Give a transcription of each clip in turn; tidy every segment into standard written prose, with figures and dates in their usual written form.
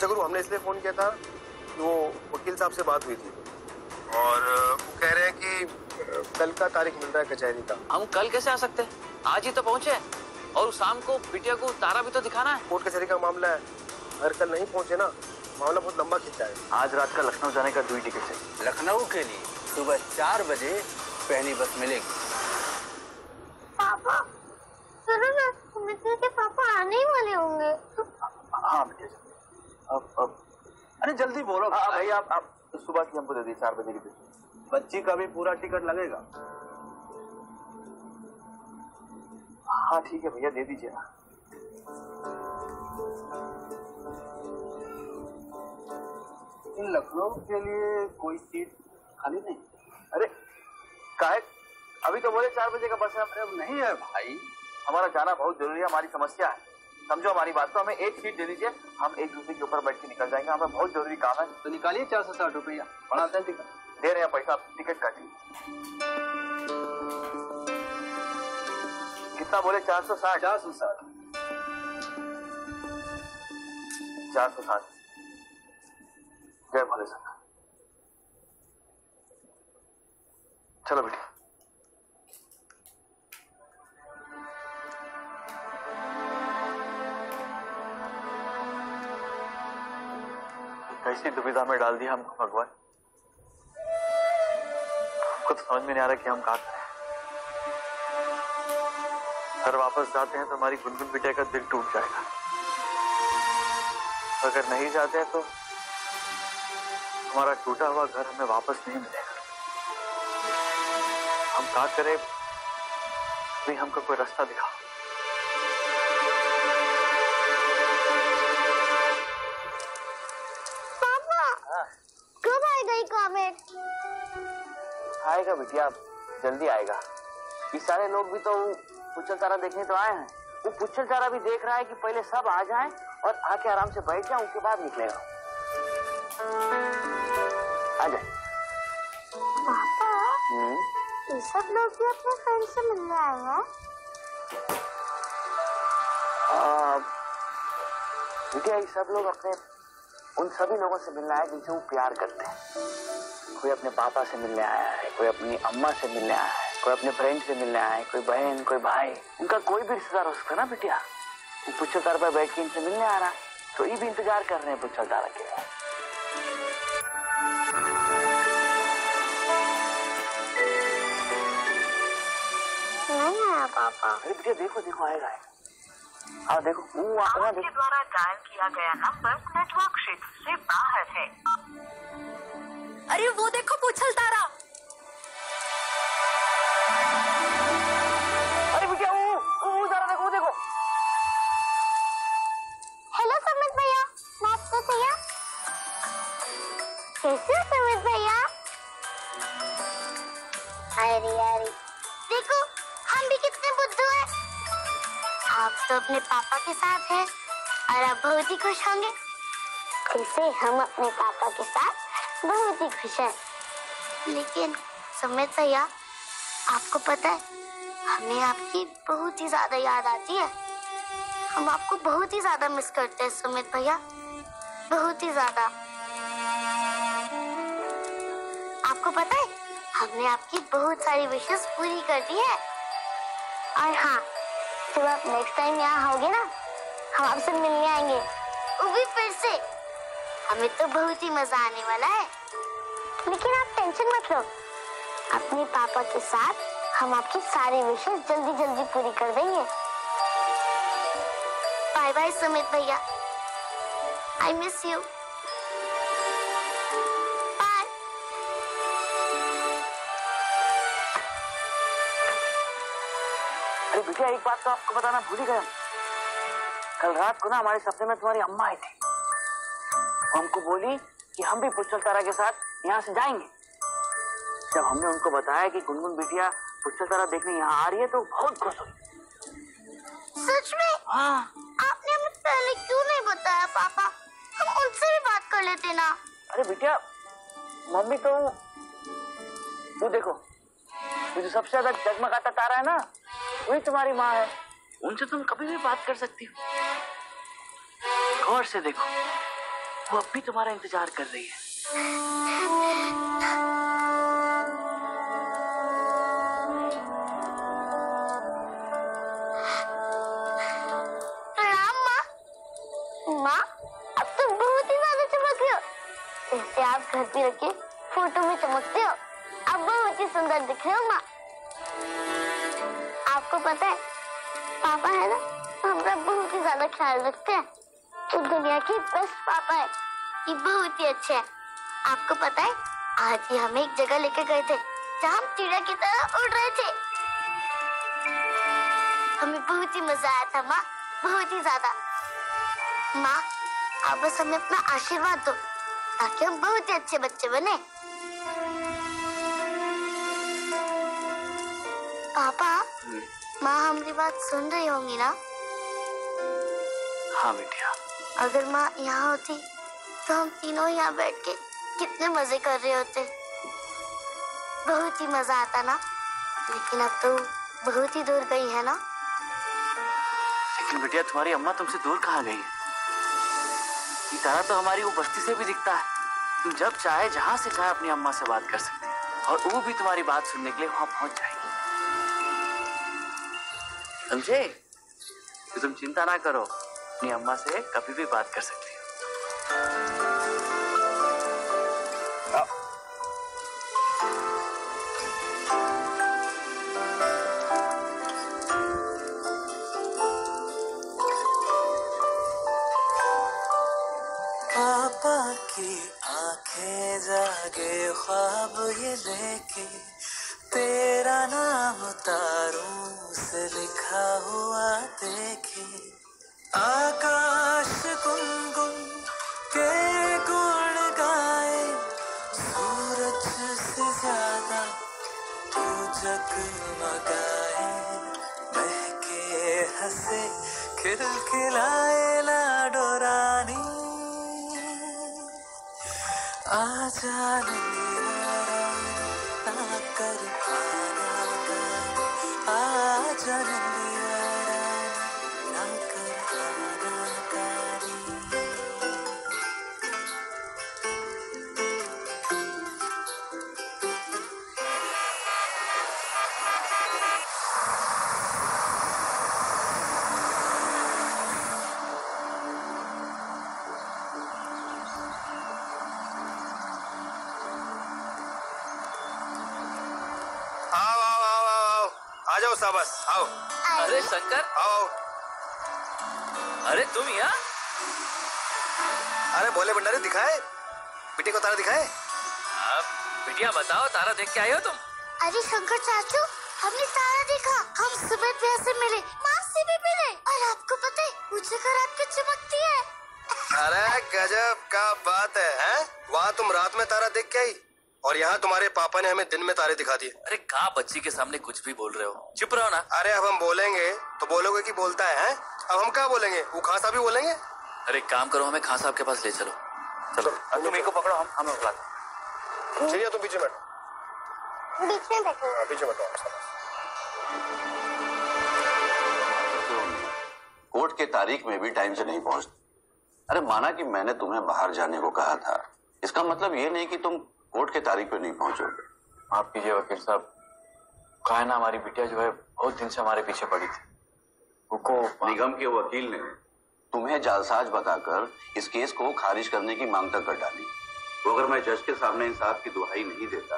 अच्छा गुरु, हमने इसलिए फोन किया था कि वो वकील साहब से बात हुई थी और वो कह रहे हैं कि कल का तारीख मिल रहा है कचहरी का। हम कल कैसे आ सकते हैं? आज ही तो पहुंचे और शाम को बिटिया को तारा भी तो दिखाना है। कोर्ट कचहरी का मामला है, अगर कल नहीं पहुंचे ना मामला बहुत लंबा खिंचा है। आज रात का लखनऊ जाने का 2 टिकट है। लखनऊ के लिए सुबह 4 बजे पहली बस मिलेगी। पापा, के पापा आने ही वाले होंगे। हाँ बेटा, अब अरे जल्दी बोलो। भाई आप सुबह की हमको दे दी 4 बजे की टिकट। बच्ची का भी पूरा टिकट लगेगा। हाँ ठीक है भैया, दे दीजिए ना। इन लखनऊ के लिए कोई सीट खाली नहीं? अरे काहे, अभी तो बोले 4 बजे का बस है। नहीं है भाई, हमारा जाना बहुत जरूरी है, हमारी समस्या है, समझो हमारी बात। तो हमें एक सीट दे दीजिए, हम एक दूसरे के ऊपर बैठ के निकल जाएंगे। हमें बहुत जरूरी काम है। तो निकालिए 460 रुपया, बढ़ाते हैं टिकट। दे रहे हैं पैसा, टिकट काटिए। कितना बोले? 460। 460। 460। जय भोले सर। चलो बेटी। कैसी दुविधा में डाल दिया हमको भगवान। कुछ समझ में नहीं आ रहा कि हम क्या करें। घर वापस जाते हैं तो हमारी गुनगुन बिटिया का दिल टूट जाएगा, अगर नहीं जाते हैं तो हमारा टूटा हुआ घर हमें वापस नहीं मिलेगा। हम क्या करें? भी हमको कोई रास्ता दिखाओ। कब आएगा ये कॉमेट? आएगा बिटिया, जल्दी आएगा। ये सारे लोग भी तो पुच्छल तारा देखने तो आए हैं। वो पुच्छल तारा भी देख रहा है कि पहले सब आ जाएं और आके आराम से बैठ जाएं, उसके बाद निकलेगा। आ जाए। पापा, ये सब लोग भी अपने फ्रेंड से मिलने आए हैं? बिटिया ये सब लोग अपने उन सभी लोगों से मिलने आए जिनसे वो प्यार करते हैं। कोई अपने पापा से मिलने आया है, कोई अपनी अम्मा से मिलने आया है, कोई अपने फ्रेंड से मिलने आया है, कोई बहन, कोई भाई। उनका कोई भी रिश्तेदार हो सकता है ना बिटिया। वो पुच्छल तारा पर बैठ के इनसे मिलने आ रहा है, तो ये भी इंतजार कर रहे हैं पुच्छल तारा के लिए। नहीं आया पापा। अरे बिटिया देखो देखो, आएगा। हाँ देखो, वो आपके द्वारा डायल किया गया नंबर नेटवर्क क्षेत्र से बाहर है। अरे वो देखो पुच्छल तारा। अरे बिटिया वो जरा देखो देखो। हेलो सुमित भैया, नाश्ते भैया। कैसे हो सुमित भैया? अरे यार देखो, हम भी कितने बुद्धू हैं। आप तो अपने पापा के साथ हैं और आप बहुत ही खुश होंगे। कैसे हम अपने पापा के साथ बहुत ही खुश हैं। लेकिन सुमित भैया, आपको पता है हमें आपकी बहुत ही ज्यादा याद आती है। हम आपको बहुत ही ज्यादा मिस करते हैं सुमित भैया, बहुत ही ज्यादा। आपको पता है हमने आपकी बहुत सारी विशेस पूरी कर दी है। और हाँ, जब आप नेक्स्ट टाइम यहाँ होगे ना, हम आपसे मिलने आएंगे, वो भी फिर से। हमें तो बहुत ही मजा आने वाला है। लेकिन आप टेंशन मत लो, अपने पापा के साथ हम आपकी सारी विशेस जल्दी जल्दी पूरी कर देंगे। बाय बाय सुमित भैया, आई मिस यू। बाय। अरे बिटिया एक बात तो आपको बताना भूल ही गया। कल रात को ना हमारे सपने में तुम्हारी अम्मा आई थी। हमको बोली कि हम भी पुच्छल तारा के साथ यहाँ से जाएंगे। जब हमने उनको बताया कि गुनगुन बिटिया पुच्छल तारा देखने यहाँ आ रही है तो बहुत खुश हुई। सच में? हाँ। आपने हमें पहले क्यों नहीं बताया पापा? हम उनसे भी बात कर लेते ना। अरे बिटिया, मम्मी तो वो देखो, जो सबसे ज्यादा जगमगाता तारा है ना, वही तुम्हारी माँ है। उनसे तुम कभी भी बात कर सकती हो। गौर से देखो, वो अब भी तुम्हारा इंतजार कर रही है। प्रणाम माँ। माँ अब तो बहुत ही ज्यादा चमक रहे हो, जैसे आप घर पे रखे फोटो में चमकते हो। अब बहुत ही सुंदर दिख रहे हो माँ। आपको पता है पापा है ना, हमारा बहुत ही ज्यादा ख्याल रखते हैं। तो दुनिया के बेस्ट पापा है, ये बहुत ही अच्छे हैं। आपको पता है आज ही हमें एक जगह लेकर गए थे जहाँ हम चिड़िया की तरह उड़ रहे थे। हमें बहुत ही मजा आया था माँ, बहुत ही ज्यादा। माँ आप बस हमें अपना आशीर्वाद दो ताकि हम बहुत ही अच्छे बच्चे बने। पापा माँ हमारी बात सुन रही होंगी ना? हाँ बिटिया। अगर माँ यहाँ होती तो हम तीनों यहाँ बैठ के कितने मजे कर रहे होते। बहुत ही मजा आता ना। लेकिन अब तो बहुत ही दूर गई है ना। लेकिन बिटिया तुम्हारी अम्मा तुमसे दूर कहाँ गई है? ये तारा तो हमारी वो बस्ती से भी दिखता है। तुम जब चाहे जहाँ से चाहे अपनी अम्मा से बात कर सकते हो और वो भी तुम्हारी बात सुनने के लिए वहां पहुंच जाएगी। समझे? तो तुम चिंता ना करो, अपनी अम्मा से कभी भी बात कर सकती हो। पापा की आंखें जागे ख्वाब ये लेके, तेरा नाम तारों से लिखा हुआ देखे। आकाश गुनगुन के गुण गाए, सूरज से ज्यादा तू जगमगाए। बहके हंसे खिलखिलाए लाडो रानी, आजा नैया ना कर आनाकानी, आजा नैया ना कर आनाकानी। आ जाओ शाबाश, आओ। अरे शंकर, आओ। अरे तुम यहाँ? अरे भोले भंडारी दिखाए, बेटी को तारा दिखाए। बिटिया बताओ, तारा देख के आई हो तुम? अरे शंकर चाचू हमने तारा देखा। हम सुबह भैया से मिले, माँ से भी मिले। और आपको पता है वो जगह रात में चमकती है। अरे गजब का बात है? वहाँ तुम रात में तारा देख के आई और यहाँ तुम्हारे पापा ने हमें दिन में तारे दिखा दिए। अरे कहाँ बच्ची के सामने कुछ भी बोल रहे हो, चुप रहो ना। अरे अब हम बोलेंगे तो बोलोगे कि बोलता है? अब हम क्या बोलेंगे? वो खां साहब भी बोलेंगे। अरे काम करो, हमें खान साहब के पास ले चलो। चलो तुम मेरे को पकड़ो, हम बुलाते। चलिए तुम पीछे बैठ। बीच में बैठो। पीछे बैठो। कोर्ट के तारीख में भी टाइम से नहीं पहुंचते। अरे माना कि मैंने तुम्हें बाहर जाने को कहा था, इसका मतलब ये नहीं कि तुम कोर्ट के तारीख पे नहीं पहुंचोगे। माफ कीजिए वकील साहब, कहा है ना हमारी बिटिया जो है बहुत दिन से हमारे पीछे पड़ी थी। उनको निगम के वकील ने तुम्हें जालसाज बताकर इस केस को खारिज करने की मांग तक कर डाली। तो अगर मैं जज के सामने इंसाफ की दुहाई नहीं देता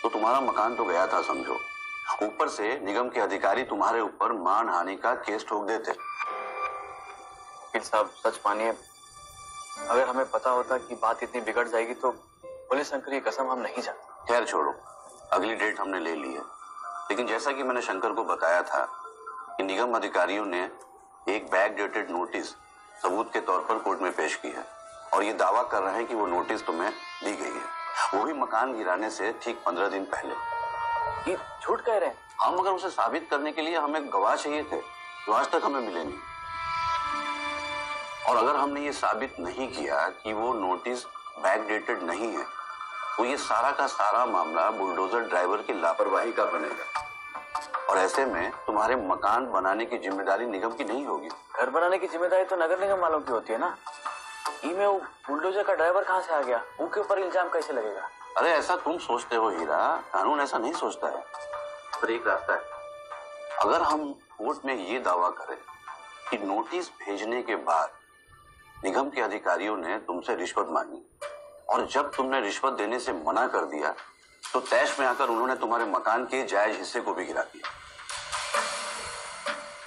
तो तुम्हारा मकान तो गया था समझो। ऊपर से निगम के अधिकारी तुम्हारे ऊपर मानहानि का केस ठोक देते। वकील साहब सच मानिए, अगर हमें पता होता कि बात इतनी बिगड़ जाएगी तो पुलिस शंकर की कसम हम नहीं जाते। खैर छोड़ो, अगली डेट हमने ले ली है। लेकिन जैसा कि मैंने शंकर को बताया था कि निगम अधिकारियों ने एक बैक डेटेड नोटिस सबूत के तौर पर कोर्ट में पेश की है और ये दावा कर रहे हैं कि वो नोटिस तुम्हें दी गई है, वो भी मकान गिराने से ठीक 15 दिन पहले। ये झूठ कह रहे हैं? हम अगर उसे साबित करने के लिए हमें गवाह चाहिए थे जो आज तक हमें मिले नहीं। और अगर हमने ये साबित नहीं किया कि वो नोटिस बैक डेटेड नहीं है तो ये सारा का सारा मामला बुलडोजर ड्राइवर की लापरवाही का बनेगा और ऐसे में तुम्हारे मकान बनाने की जिम्मेदारी निगम की नहीं होगी। घर बनाने की जिम्मेदारी तो नगर निगम वालों की होती है ना। में वो बुलडोजर का ड्राइवर कहाँ से आ गया? उनके ऊपर इल्जाम कैसे लगेगा? अरे ऐसा तुम सोचते हो हीरा, कानून ऐसा नहीं सोचता है। पर एक रास्ता है, अगर हम कोर्ट में ये दावा करें कि नोटिस भेजने के बाद निगम के अधिकारियों ने तुमसे रिश्वत मांगी और जब तुमने रिश्वत देने से मना कर दिया तो तैश में आकर उन्होंने तुम्हारे मकान के जायज हिस्से को भी गिरा दिया।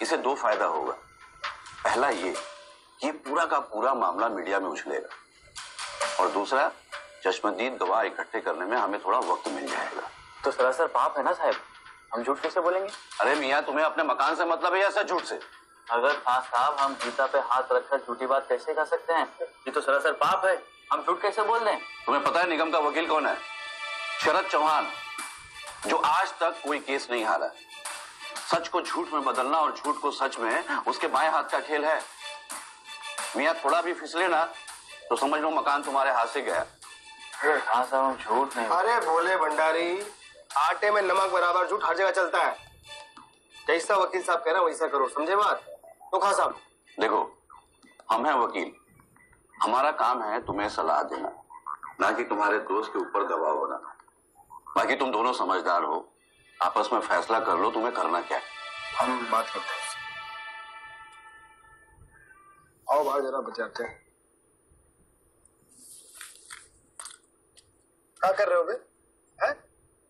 इसे दो फायदा होगा। पहला ये पूरा का पूरा मामला मीडिया में उछलेगा और दूसरा चश्मदीद गवाह इकट्ठे करने में हमें थोड़ा वक्त मिल जाएगा। तो सरासर पाप है ना साहब, हम झूठ कैसे बोलेंगे? अरे मियाँ, तुम्हें अपने मकान से मतलब है या सच झूठ से? अगर खान साहब हम गीता पे हाथ रखकर झूठी बात कैसे कर सकते हैं? ये तो सरासर पाप है, हम झूठ कैसे बोल दें? तुम्हें पता है निगम का वकील कौन है? शरद चौहान, जो आज तक कोई केस नहीं हारा। सच को झूठ में बदलना और झूठ को सच में उसके बाएं हाथ का खेल है। मियाँ थोड़ा भी फिसले ना तो समझ लो मकान तुम्हारे हाथ से गया। हाँ साहब, हम झूठ नहीं। अरे भोले भंडारी, आटे में नमक बराबर झूठ हर जगह चलता है। जैसा वकील साहब कह रहे हैं वैसा करो, समझे बात? तो खान साहब देखो, हम हैं वकील, हमारा काम है तुम्हें सलाह देना, ना कि तुम्हारे दोस्त के ऊपर दबाव होना। बाकी तुम दोनों समझदार हो, आपस में फैसला कर लो तुम्हें करना क्या है। हम बात करते हैं। आओ बाहर जरा बचाते हैं। क्या कर रहे हो बे? हैं?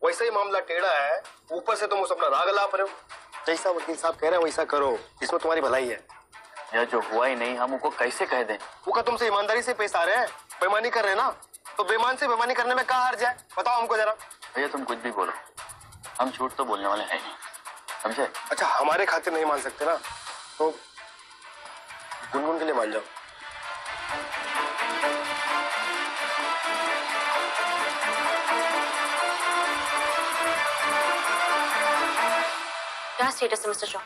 वैसा ही मामला टेढ़ा है, ऊपर से तुम उस अपना राग लाप रहे हो। जैसा वकील साहब कह रहे हैं वैसा करो, इसमें तुम्हारी भलाई है। यह जो हुआ ही नहीं, हम उनको कैसे कह दें? वो का तुमसे ईमानदारी से पेश आ रहे हैं, बेईमानी कर रहे हैं ना, तो बेईमान से बेईमानी करने में क्या हार जाए? बताओ हमको जरा। भैया तुम कुछ भी बोलो, हम झूठ तो बोलने वाले हैं नहीं, समझे? अच्छा, हमारे खातिर नहीं मान सकते ना, तो गुनगुन के लिए मान जाओ। क्या स्टेटस है मिस्टर शॉ?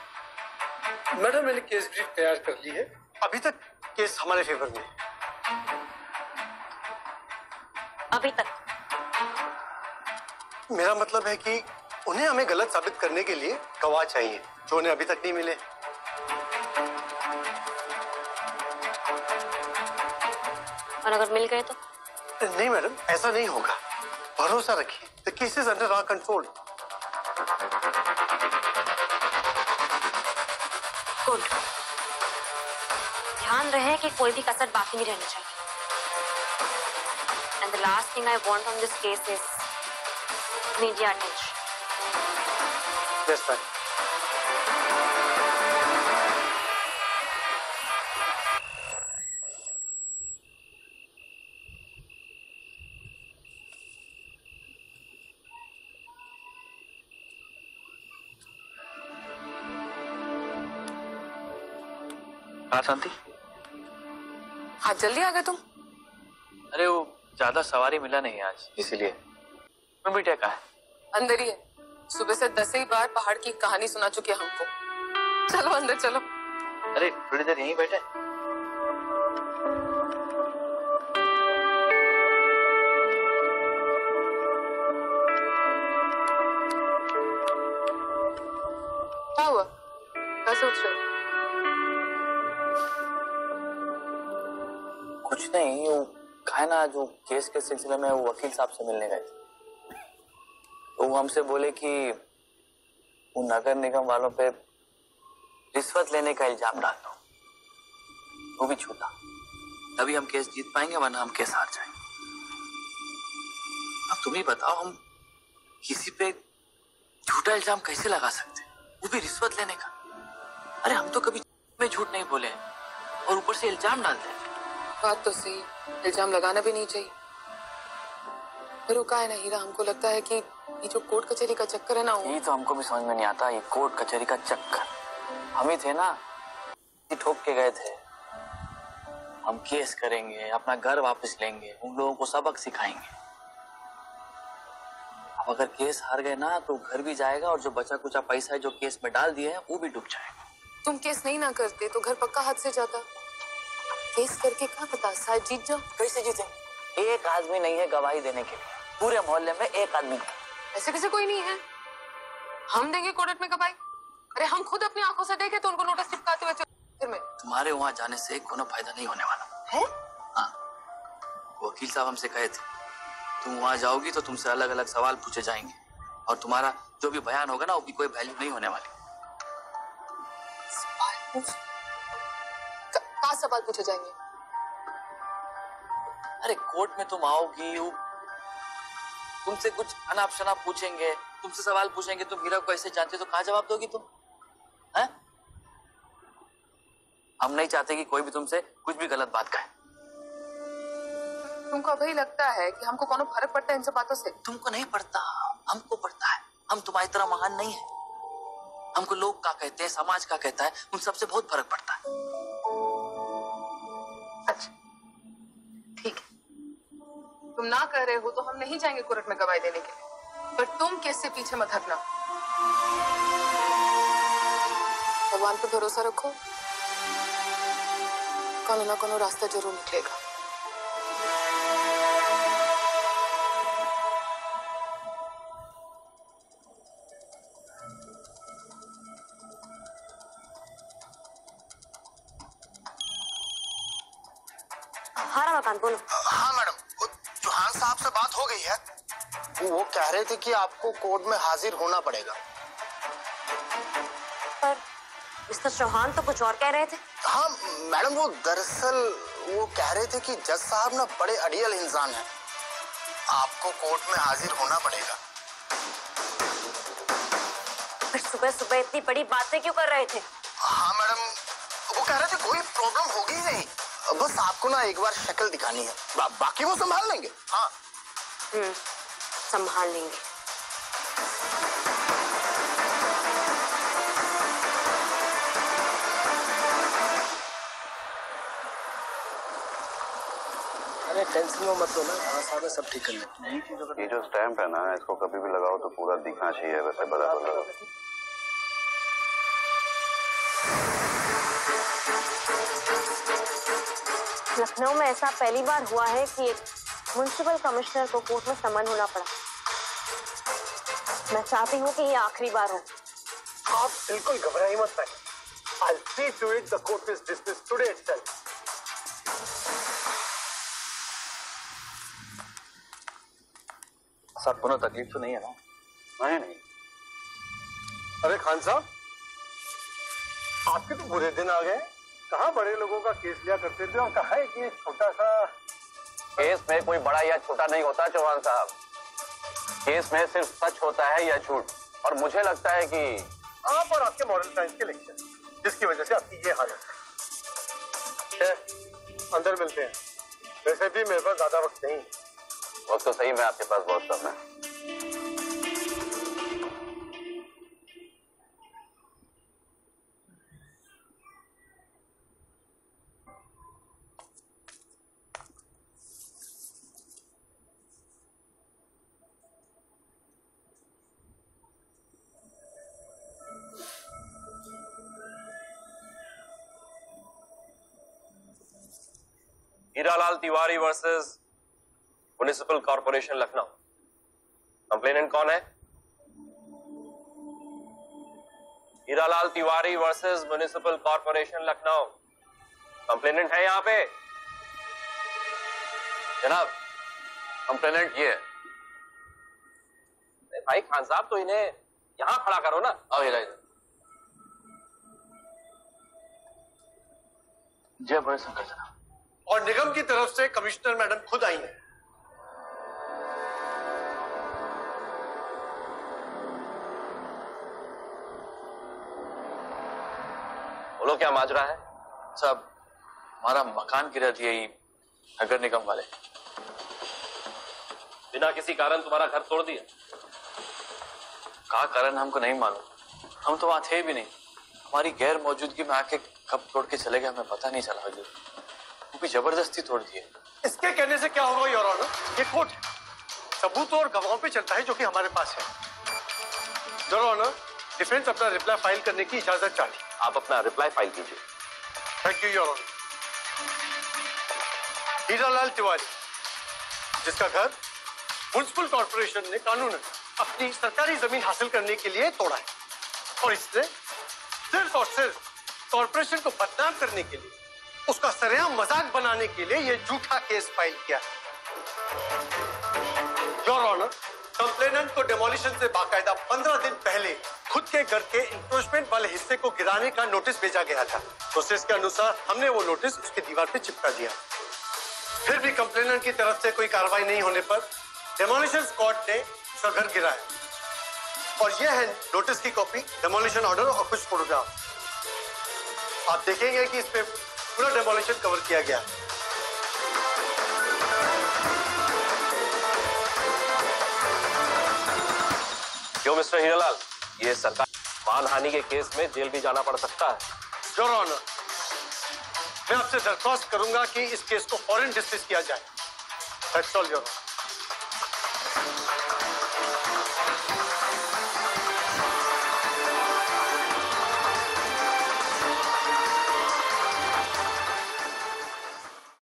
मैडम मैंने केस ब्रीफ तैयार कर ली है। अभी तक केस हमारे फेवर में है। अभी तक? मेरा मतलब है कि उन्हें हमें गलत साबित करने के लिए गवाह चाहिए, जो उन्हें अभी तक नहीं मिले। और अगर मिल गए तो? नहीं मैडम, ऐसा नहीं होगा, भरोसा रखिए। The case is under our control. Good. ध्यान रहे कि कोई भी कसर बाकी नहीं रहनी चाहिए। And the last thing I want from this case is media attention. Yes ma'am. हाँ शांति, हाँ जल्दी आ गए तुम। अरे वो ज्यादा सवारी मिला नहीं आज, इसीलिए। मैं बेटा कहाँ है? अंदर ही है, सुबह से 10 ही बार पहाड़ की कहानी सुना चुकी है हमको। चलो अंदर चलो। अरे थोड़ी देर यहीं बैठे। क्या हुआ, क्या सोच रहे हो? कुछ नहीं, वो कहा ना जो केस के सिलसिले में वो वकील साहब से मिलने गए थे, तो वो हमसे बोले कि वो नगर निगम वालों पे रिश्वत लेने का इल्जाम डाल दो, वो भी झूठा, तभी हम केस जीत पाएंगे, वरना हम केस हार जाएंगे। अब तुम ही बताओ, हम किसी पे झूठा इल्जाम कैसे लगा सकते हैं, वो भी रिश्वत लेने का? अरे हम तो कभी में झूठ नहीं बोले और ऊपर से इल्जाम डालते हैं। बात तो सही, इल्जाम लगाना भी नहीं चाहिए। फिर वो है ना हीरा, हमको लगता है कि ये जो कोर्ट कचहरी का चक्कर है ना, ये तो हमको भी समझ में नहीं आता, ये कोर्ट कचहरी का चक्कर। हम ही थे ना, ठोक के गए थे, हम केस करेंगे, अपना घर वापस लेंगे, उन लोगों को सबक सिखाएंगे। अब अगर केस हार गए ना तो घर भी जाएगा और जो बचा कुचा पैसा है जो केस में डाल दिए हैं वो भी डूब जाएगा। तुम केस नहीं ना करते तो घर पक्का हाथ से जाता। केस करके क्या पता शायद जीत जाओ। कैसे जीते? एक आदमी नहीं है गवाही देने के लिए, पूरे मोहल्ले में एक आदमी है। ऐसे कैसे कोई नहीं है? हम देंगे कोर्ट में गवाही? अरे हम खुद अपनी आंखों से देखे तो उनको नोटिस चिपकाते हुए फिर में। तुम्हारे वहां जाने से कोनो फायदा नहीं होने वाला है। हाँ, वकील साहब हमसे कहे थे तुम वहां जाओगी तो तुमसे अलग अलग सवाल पूछे जाएंगे और तुम्हारा जो भी बयान होगा ना वो भी कोई वैल्यू नहीं होने वाली। कहाँ सवाल पूछे जाएंगे? अरे कोर्ट में तुम आओगी, तुमसे कुछ अनाप शनाप पूछेंगे, तुमसे सवाल पूछेंगे तुम हीरा को ऐसे जानते हो, तो कहाँ जवाब दोगी तुम? हैं? हम नहीं चाहते कि कोई भी तुमसे कुछ भी गलत बात कहे। तुमको अभी लगता है कि हमको कौन फर्क पड़ता है इन सब बातों से? तुमको नहीं पड़ता, हमको पड़ता है। हम तुम्हारी तरह महान नहीं है। हमको लोग क्या कहते हैं, समाज क्या कहता है, उन सबसे बहुत फर्क पड़ता है। अच्छा ठीक है, तुम ना कह रहे हो तो हम नहीं जाएंगे कोर्ट में गवाही देने के लिए, पर तुम केस से पीछे मत हटना। भगवान पे भरोसा रखो, कोनो ना कोनो रास्ता जरूर निकलेगा। बोलो। हाँ मैडम, चौहान साहब से बात हो गई है। वो कह रहे थे कि आपको कोर्ट में हाजिर होना पड़ेगा। पर मिस्टर चौहान तो कुछ और कह रहे थे। हाँ मैडम, वो दरअसल वो कह रहे थे कि जज साहब ना बड़े अड़ियल इंसान हैं, आपको कोर्ट में हाजिर होना पड़ेगा। फिर सुबह सुबह इतनी बड़ी बातें क्यों कर रहे थे? हाँ मैडम, वो कह रहे थे कोई प्रॉब्लम होगी ही नहीं, बस आपको ना एक बार शक्ल दिखानी है, बाकी वो संभाल लेंगे। हाँ संभाल लेंगे। अरे टेंशन में मत लो ना, आसान है, सब ठीक कर लेंगे। ये जो स्टैंप है ना, इसको कभी भी लगाओ तो पूरा दिखना चाहिए, वैसे बराबर लगाओ। लखनऊ में ऐसा पहली बार हुआ है कि एक म्युनिसिपल कमिश्नर को कोर्ट में समन होना पड़ा। मैं चाहती हूँ कि ये आखिरी बार हो। आप बिल्कुल घबराइए मत। I'll see to it the court is dismissed today itself. सब कोनो तकलीफ तो नहीं है ना? नहीं। अरे खान साहब, आपके तो बुरे दिन आ गए। कहाँ बड़े लोगों का केस लिया करते थे और कहा है कि छोटा सा केस में कोई बड़ा या छोटा नहीं होता चौहान साहब, केस में सिर्फ सच होता है या झूठ। और मुझे लगता है कि आप और आपके मॉरल साइंस के लेक्चर, जिसकी वजह से आपकी ये हालत है। अंदर मिलते हैं, वैसे भी मेरे पास ज्यादा वक्त नहीं। वक्त तो सही में आपके पास बहुत कम है। Hiralal Tiwari versus municipal corporation Lucknow. Complainant कौन है? Hiralal Tiwari versus municipal corporation Lucknow. Complainant है यहाँ पे? जनाब, कंप्लेनेंट ये है। भाई खान साहब, तो इन्हें यहां खड़ा करो ना। आओ हीरा, जय बड़े शंकर जनाब। और निगम की तरफ से कमिश्नर मैडम खुद आई हैं। बोलो क्या माजरा है? साहब, हमारा मकान गिरा दिया ही नगर निगम वाले। बिना किसी कारण तुम्हारा घर तोड़ दिया? क्या कारण हमको नहीं मालूम, हम तो वहां थे भी नहीं। हमारी गैर मौजूदगी में आके कब तोड़ के चले गए हमें पता नहीं चला। हजूर, वो भी जबरदस्ती तोड़ दिए। इसके कहने से क्या होगा योर ऑनर? ये कोर्ट है, सबूत और गवाहों पे चलता है, जो कि हमारे पास है। योर ऑनर, डिफेंस अपना रिप्लाई फाइल करने की इजाजत चाहती है। आप अपना रिप्लाई फाइल कीजिए। Thank you your honour. Hiralal Tiwari, जिसका घर म्युनिसिपल कॉर्पोरेशन ने कानूनन अपनी सरकारी जमीन हासिल करने के लिए तोड़ा है, और इसने सिर्फ और सिर्फ कॉर्पोरेशन को बदनाम करने के लिए, उसका सरेआम मजाक बनाने के लिए यह झूठा केस फाइल किया है। ऑनर, कंप्लेनेंट को डेमोलिशन से बाकायदा 15 दिन पहले खुद के घर के इंक्रोचमेंट वाले हिस्से को गिराने का नोटिस भेजा गया था। प्रोसेस के अनुसार हमने वो नोटिस उसकी दीवार पे चिपका दिया। फिर भी कंप्लेनेंट की तरफ से कोई कार्रवाई नहीं होने पर डेमोलिशन स्क्वाड ने उसका घर गिराया। और यह है नोटिस की कॉपी, डेमोलिशन ऑर्डर और कुछ फोटोग्राफ। आप देखेंगे कि इस पे पूरा डेमोलिशन कवर किया गया। क्यों मिस्टर हीरालाल, ये सरकार मानहानि के केस में जेल भी जाना पड़ सकता है। योर ऑनर, मैं आपसे दरख्वास्त करूंगा कि इस केस को फौरन डिसमिस किया जाए। That's all your honour.